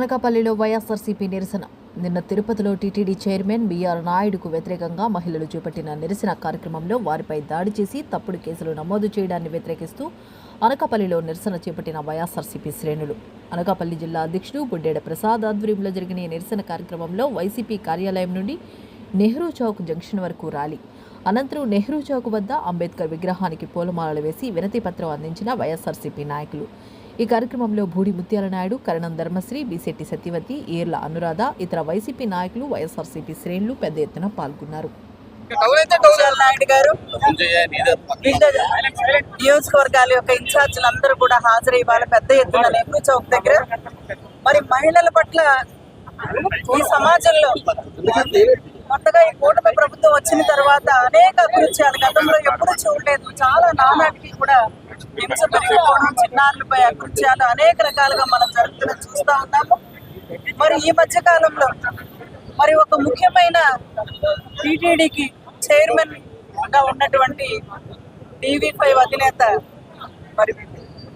అనకాపల్లిలో వైఎస్ఆర్సీపీ నిరసన. నిన్న తిరుపతిలో టీటీడీ చైర్మన్ బీఆర్ నాయుడుకు వ్యతిరేకంగా మహిళలు చేపట్టిన నిరసన కార్యక్రమంలో వారిపై దాడి చేసి తప్పుడు కేసులు నమోదు చేయడాన్ని వ్యతిరేకిస్తూ అనకాపల్లిలో నిరసన చేపట్టిన వైఎస్ఆర్సీపీ శ్రేణులు. అనకాపల్లి జిల్లా అధ్యక్షుడు బుడ్డేడ ప్రసాద్ ఆధ్వర్యంలో జరిగిన ఈ నిరసన కార్యక్రమంలో వైసీపీ కార్యాలయం నుండి నెహ్రూ చౌక్ జంక్షన్ వరకు ర్యాలీ. అనంతరం నెహ్రూ చౌక్ వద్ద అంబేద్కర్ విగ్రహానికి పూలమాలలు వేసి వినతి పత్రం అందించిన వైఎస్ఆర్సీపీ నాయకులు. ఈ కార్యక్రమంలో భూడి ముత్యాల నాయుడు, కరణం ధర్మశ్రీ, బీసెట్టి సత్యవతి, ఏర్ల అనురాధ, ఇతర వైసీపీ నాయకులు, వైఎస్ఆర్సీపీ శ్రేణులు పెద్ద ఎత్తున పాల్గొన్నారు. నియోజకవర్గాల యొక్క ఇన్ఛార్జీలు అందరూ కూడా హాజరై వాళ్ళ పెద్ద ఎత్తున నెహ్రూ చౌక్ దగ్గర మరి మహిళల పట్ల ఈ సమాజంలో కొత్తగా ఈ కూటమి ప్రభుత్వం వచ్చిన తర్వాత అనేక అకృత్యాలు గతంలో ఎప్పుడూ చూడలేదు. చాలా నానాటికి కూడా హింస పెరిగిపోవడం, చిన్నారులపై అకృత్యాలు అనేక రకాలుగా మనం జరుగుతున్న చూస్తూ ఉన్నాము. మరి ఈ మధ్య కాలంలో మరి ఒక ముఖ్యమైన టీటీడీకి చైర్మన్ గా ఉన్నటువంటి టీవీ5 అధినేత మరి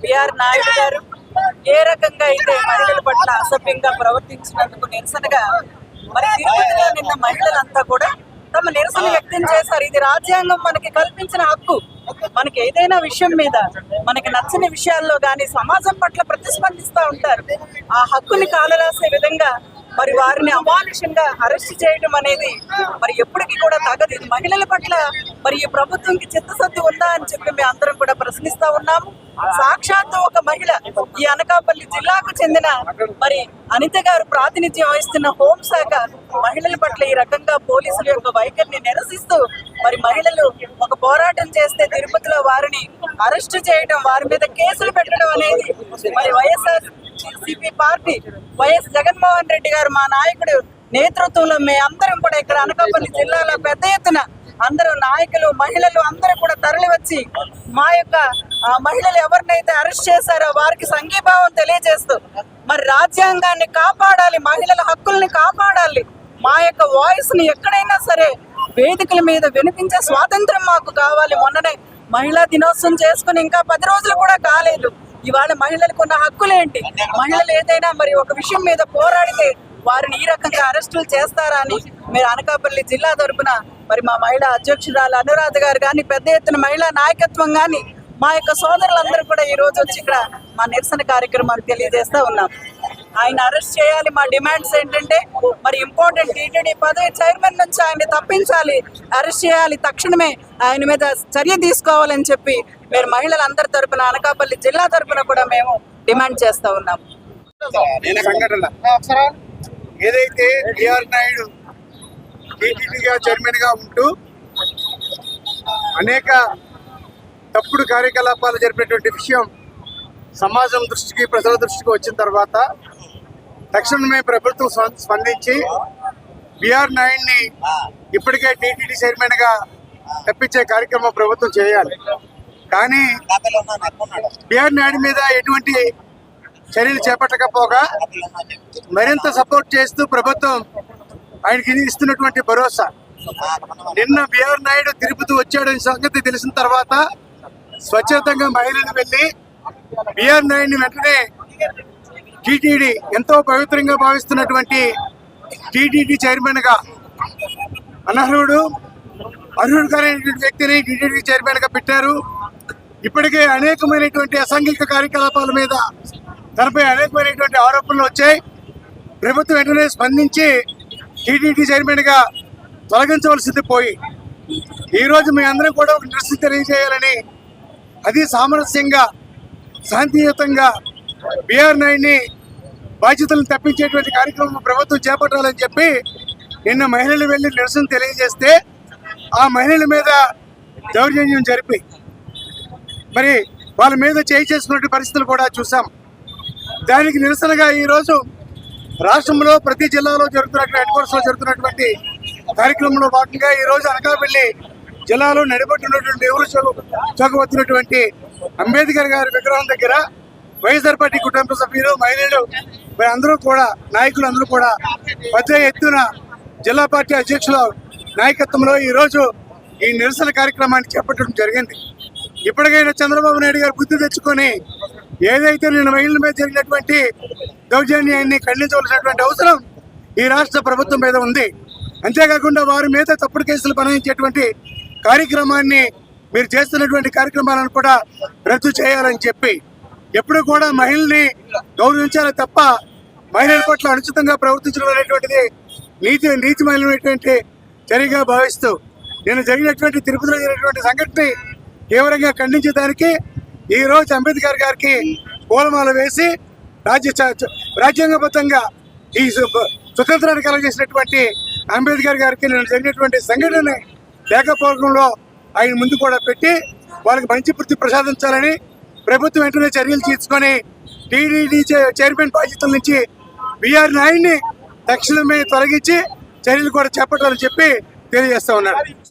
బీఆర్ నాయుడు గారు ఏ రకంగా అయితే మహిళల పట్ల అసభ్యంగా ప్రవర్తించినందుకు నిరసనగా మరి తిరుపతిలో నిన్న మహిళలంతా కూడా తమ నిరసన వ్యక్తం చేశారు. ఇది రాజ్యాంగం మనకి కల్పించిన హక్కు. మనకి ఏదైనా విషయం మీద మనకి నచ్చని విషయాల్లో కానీ సమాజం పట్ల ప్రతిస్పందిస్తూ ఉంటారు. ఆ హక్కుని కాలరాసే విధంగా మరి వారిని అమానుషంగా అరెస్ట్ చేయడం అనేది మరి ఎప్పటికీ కూడా తగదు. ఇది మహిళల పట్ల మరి ఈ ప్రభుత్వంకి చిత్తశుద్ధి ఉందా అని చెప్పి మేము అందరం కూడా ప్రశ్నిస్తా ఉన్నాము. సాక్షాత్తు ఒక మహిళ ఈ అనకాపల్లి జిల్లాకు చెందిన మరి అనిత గారు ప్రాతినిధ్యం వహిస్తున్న హోంశాఖ మహిళల పట్ల ఈ రకంగా పోలీసుల యొక్క వైఖరిని నిరసిస్తూ మరి మహిళలు ఒక పోరాటం చేస్తే తిరుపతిలో వారిని అరెస్ట్ చేయడం, వారి మీద కేసులు పెట్టడం అనేది మరి వైఎస్ఆర్సీపీ పార్టీ వైఎస్ జగన్మోహన్ రెడ్డి గారు మా నాయకుడు నేతృత్వంలో మేమందరం కూడా ఇక్కడ అనకాపల్లి జిల్లాలో పెద్ద ఎత్తున అందరూ నాయకులు, మహిళలు అందరూ కూడా తరలి వచ్చి మా యొక్క మహిళలు ఎవరినైతే అరెస్ట్ చేశారో వారికి సంఘీభావం తెలియజేస్తూ మరి రాజ్యాంగాన్ని కాపాడాలి, మహిళల హక్కుల్ని కాపాడాలి, మా యొక్క వాయిస్ ని ఎక్కడైనా సరే వేదికల మీద వినిపించే స్వాతంత్రం మాకు కావాలి. మొన్ననే మహిళా దినోత్సవం చేసుకుని ఇంకా 10 రోజులు కూడా కాలేదు. ఇవాళ మహిళలకు ఉన్న హక్కులేంటి? మహిళలు ఏదైనా మరి ఒక విషయం మీద పోరాడితే వారిని ఈ రకంగా అరెస్టులు చేస్తారా అని మీరు అనకాపల్లి జిల్లా తరపున మరి మా మహిళా అధ్యక్షురాలు అనురాధ గారు కానీ పెద్ద ఎత్తున మహిళా నాయకత్వం కానీ మా యొక్క సోదరులందరూ కూడా ఈ రోజు వచ్చి ఇక్కడ మా నిరసన కార్యక్రమాలు తెలియజేస్తూ ఉన్నాం. ఆయన అరెస్ట్ చేయాలి. మా డిమాండ్స్ ఏంటంటే మరి ఇంపార్టెంట్ టీటీడీ పదవి చైర్మన్ నుంచి ఆయన్ని తప్పించాలి, అరెస్ట్ చేయాలి, తక్షణమే ఆయన మీద చర్య తీసుకోవాలని చెప్పి మీరు మహిళలందరి తరపున అనకాపల్లి జిల్లా తరపున కూడా మేము డిమాండ్ చేస్తూ ఉన్నాం. ఏదైతే బీఆర్ నాయుడు టీటీడీగా చైర్మన్గా ఉంటూ అనేక తప్పుడు కార్యకలాపాలు జరిపినటువంటి విషయం సమాజం దృష్టికి, ప్రజల దృష్టికి వచ్చిన తర్వాత తక్షణమే ప్రభుత్వం స్పందించి బీఆర్ నాయుడిని ఇప్పటికే టీటీడీ చైర్మన్గా తప్పించే కార్యక్రమం ప్రభుత్వం చేయాలి. కానీ బీఆర్ నాయుడు మీద ఎటువంటి చర్యలు చేపట్టకపోగా మరింత సపోర్ట్ చేస్తూ ప్రభుత్వం ఆయనకి ఇస్తున్నటువంటి భరోసా. నిన్న బీఆర్ నాయుడు తిరుపతి వచ్చాడని సంగతి తెలిసిన తర్వాత స్వచ్ఛతంగా మహిళలు వెళ్ళి బీఆర్ నాయుడిని వెంటనే టీటీడీ ఎంతో పవిత్రంగా భావిస్తున్నటువంటి టీటీడీ చైర్మన్గా అర్హుడు కానటువంటి వ్యక్తిని టీటీడీ చైర్మన్గా పెట్టారు. ఇప్పటికే అనేకమైనటువంటి అసాంఘిక కార్యకలాపాల మీద తనపై అనేకమైనటువంటి ఆరోపణలు వచ్చాయి. ప్రభుత్వం వెంటనే స్పందించి టీటీడీ చైర్మన్గా తొలగించవలసింది పోయి ఈరోజు మీ అందరం కూడా ఒక నిరసన తెలియజేయాలని, అది సామరస్యంగా శాంతియుతంగా బీఆర్ నాయుడిని బాధ్యతలను తప్పించేటువంటి కార్యక్రమం ప్రభుత్వం చేపట్టాలని చెప్పి నిన్న మహిళలు వెళ్ళి నిరసన తెలియజేస్తే ఆ మహిళల మీద దౌర్జన్యం జరిపి మరి వాళ్ళ మీద చేసుకున్న పరిస్థితులు కూడా చూసాం. దానికి నిరసనగా ఈరోజు రాష్ట్రంలో ప్రతి జిల్లాలో జరుగుతున్నటువంటి హెడ్ క్వార్టర్స్లో జరుగుతున్నటువంటి కార్యక్రమంలో భాగంగా ఈరోజు అనకాపల్లి జిల్లాలో నడిపడుతున్నటువంటి నెహ్రూ చౌక్ వచ్చినటువంటి అంబేద్కర్ గారి విగ్రహం దగ్గర వైఎస్ఆర్ పార్టీ కుటుంబ సభ్యులు, మహిళలు అందరూ కూడా నాయకులు అందరూ కూడా పెద్ద ఎత్తున జిల్లా పార్టీ అధ్యక్షుల నాయకత్వంలో ఈరోజు ఈ నిరసన కార్యక్రమాన్ని చేపట్టడం జరిగింది. ఇప్పటికైనా చంద్రబాబు నాయుడు గారు బుద్ధి తెచ్చుకొని ఏదైతే నిన్న మహిళల మీద జరిగినటువంటి దౌర్జన్యాన్ని ఖండించవలసినటువంటి అవసరం ఈ రాష్ట్ర ప్రభుత్వం మీద ఉంది. అంతేకాకుండా వారి మీద తప్పుడు కేసులు బనాయించేటువంటి కార్యక్రమాన్ని మీరు చేస్తున్నటువంటి కార్యక్రమాలను కూడా రద్దు చేయాలని చెప్పి ఎప్పుడు కూడా మహిళల్ని గౌరవించాలి తప్ప మహిళల పట్ల అనుచితంగా ప్రవర్తించడం అనేటువంటిది నీతిమైనటువంటి చర్యగా భావిస్తూ నేను జరిగినటువంటి తిరుపతిలో జరిగినటువంటి సంఘటనని తీవ్రంగా ఖండించడానికి ఈ రోజు అంబేద్కర్ గారికి పూలమాల వేసి రాజ్యాంగబద్ధంగా ఈ స్వతంత్రాన్ని కలగజేసినటువంటి అంబేద్కర్ గారికి నేను జరిగినటువంటి సంఘటనని లేఖపూర్వకంలో ఆయన ముందు కూడా పెట్టి వాళ్ళకి మంచి వృత్తి ప్రసాదించాలని ప్రభుత్వం వెంటనే చర్యలు తీసుకొని టీటీడీ చైర్మన్ బాధ్యతల నుంచి బిఆర్ నాయుడిని తక్షణమే తొలగించి చర్యలు కూడా చేపట్టాలని చెప్పి తెలియజేస్తా ఉన్నాడు.